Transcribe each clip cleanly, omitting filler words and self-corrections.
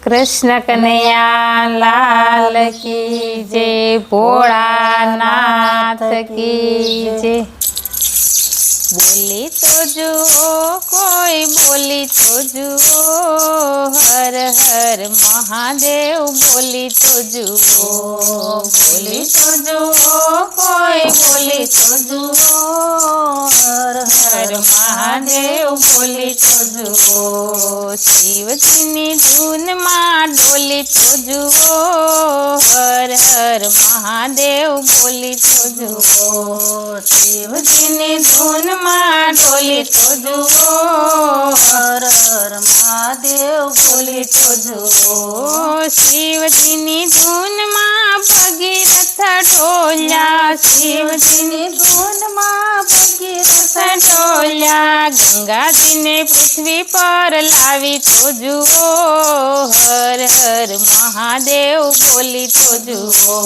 कृष्ण कन्हैया लाल की जय, भोलानाथ की जय। बोली तो जुओ कोई बोली तो जुओ, हर हर महादेव बोली तो जुओ। बोली तो जुओ कोई बोली तो जुओ, हर हर महादेव बोली तो जुओ। शिवजीनी धून माँ डोली तो जुओ, हर हर महादेव बोली तो जुओ। शिवजीनी धून माँ डोली तो जुओ, हर हर महादेव बोली तो जुओ। शिवजीनी धून माँ भगीरथ ढोल्या, शिवजीनी धून माँ भगीरथ ढोल्या। गंगा जी ने पृथ्वी पर लावी तो जुओ, हर हर महादेव बोली तो जुओ।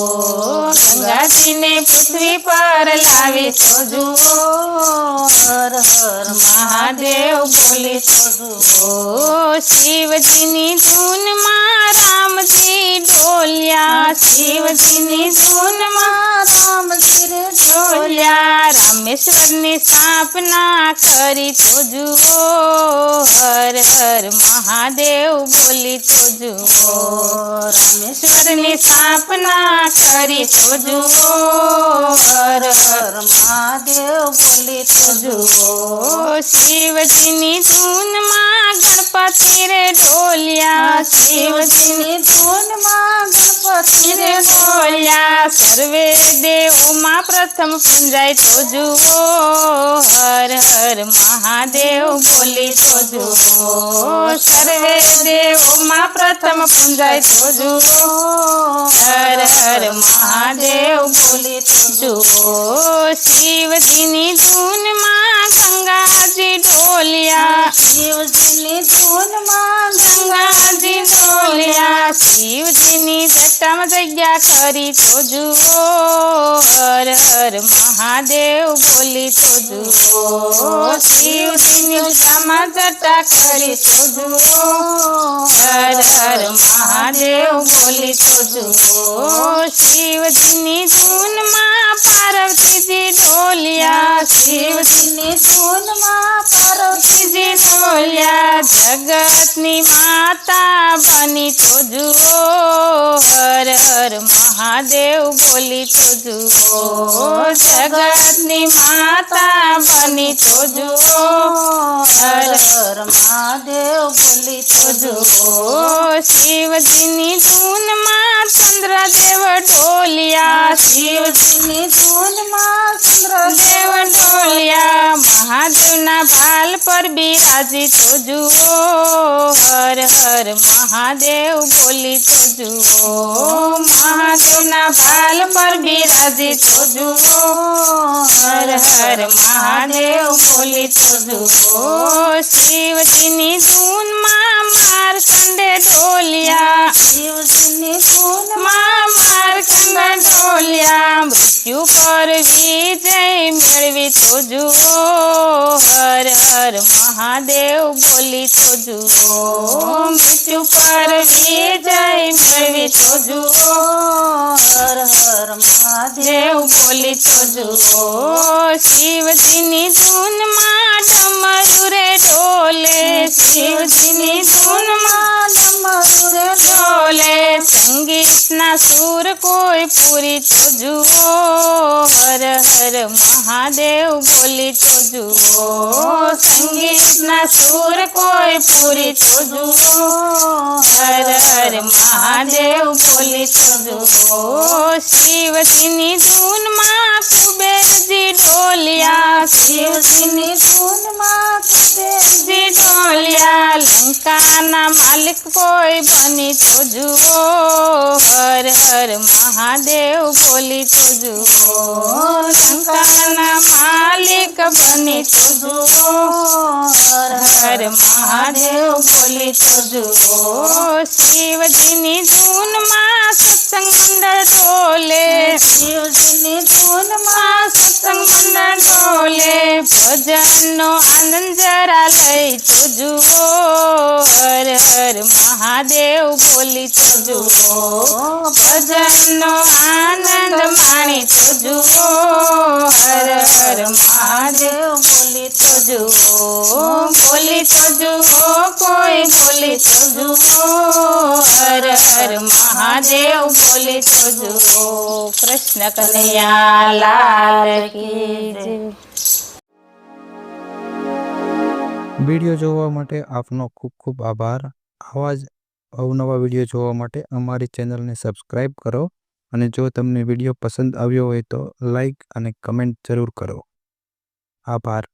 गंगा जी ने पृथ्वी पर लावी तो जुओ, हर हर महादेव बोली तो जुओ। शिवजीनी धून माँ राम जी ढोल्या, शिवजीनी धून माँ राम जी ढोल्या। रामेश्वर ने स्थापना करी तो जुओ, हर हर महादेव बोली तो जुओ। रामेश्वर ने स्थापना करी तो जुओ, हर हर महादेव बोली तो जुओ। शिवजीनी धून माँ गणपति रे ढोल्या, शिवजीनी धून माँ गणपति रे ढोल्या। सर्वे देव माँ प्रथम पूंजाय तो जुओ, हर हर महादेव बोली तो जुओ। सर्वे देव माँ प्रथम पूंजाय तो जुओ, हर हर महादेव बोली तो जुओ। शिवजीनी धून माँ गंगा जी ढोल्या, शिवजीनी धून माँ गंगा जी ढोल्या। शिवजीनी जटाम जग्या करी तो जुओ, हर हर महादेव बोली तो जुओ। शिवजीनी जटाम जटा करी तो जुओ, हर हर महादेव बोली तो जुओ। शिवजीनी धून माँ पार्वती जी ढोल्या, शिवजीनी धून माँ पार्वती जी ढोल्या। जगतनी माता बनी तो जुओ, हर हर महादेव बोली तो जुओ। जगतनी माता बनी तो जुओ, हर हर महादेव बोली तो जुओ। शिवजीनी धून माँ चंद्रदेव ढोलिया, शिवजीनी धून माँ चंद्रदेव ढोलिया। महादेव ना भाल पर बिराजी तो जुओ, हर हर महादेव बोली तो जुओ। महादेव ना भाल पर बिराजी तो जुओ, हर हर महादेव बोली तो जुओ। शिवजीनी धून माँ मारकंडे ढोलिया, शिवजीनी धून माँ मारकंडे ढोलिया। मृत्यु पर विजय मेळवी तो जुओ, हर हर महादेव बोली तो जुओ। मृत्यु पर विजय मेळवी तो जुओ, हर हर महादेव बोली तो जुओ। शिवजीनी धून माँ डमरू रे ढोले, शिवजीनी धून माँ डमरू रे ढोले। संगीत ना सुर कोई पूरी तो जुओ, हर हर महादेव बोली तो जुओ। संगीत ना सुर कोई पूरी तो जुओ, हर हर महादेव बोली तो जुओ। शिवजीनी धून माँ कुबेर जी ढोलिया, शिवजीनी धून माँ कुबेर जी ढोलिया। लंका ना मालिक कोई बनी तो जुओ, हर हर महादेव बोली तो जुओ। लंका ना मालिक बनी तो जुओ, हर हर महादेव बोली तो जुओ। शिवजीनी धून माँ सत्संग मंडल ढोले, शिवजीनी धून माँ सत्संग मंडल ડોલે ભજનનો આનંદ જરા લઈ તો જુઓ હર હર મહાદેવ બોલી તો જુઓ ભજનનો આનંદ માણી તો જુઓ હર હર મહાદેવ બોલી તો જુઓ બોલી તો જુઓ કોઈ બોલી તો જુઓ હર હર મહાદેવ બોલી તો જુઓ કૃષ્ણ કનૈયા લાલ કી જય। વિડીયો જોવા માટે આપનો ખૂબ ખૂબ આભાર। આવા જ અવનવા વિડીયો જોવા માટે અમારી ચેનલને સબસ્ક્રાઈબ કરો અને જો તમને વિડીયો પસંદ આવ્યો હોય તો લાઈક અને કમેન્ટ જરૂર કરો। આભાર।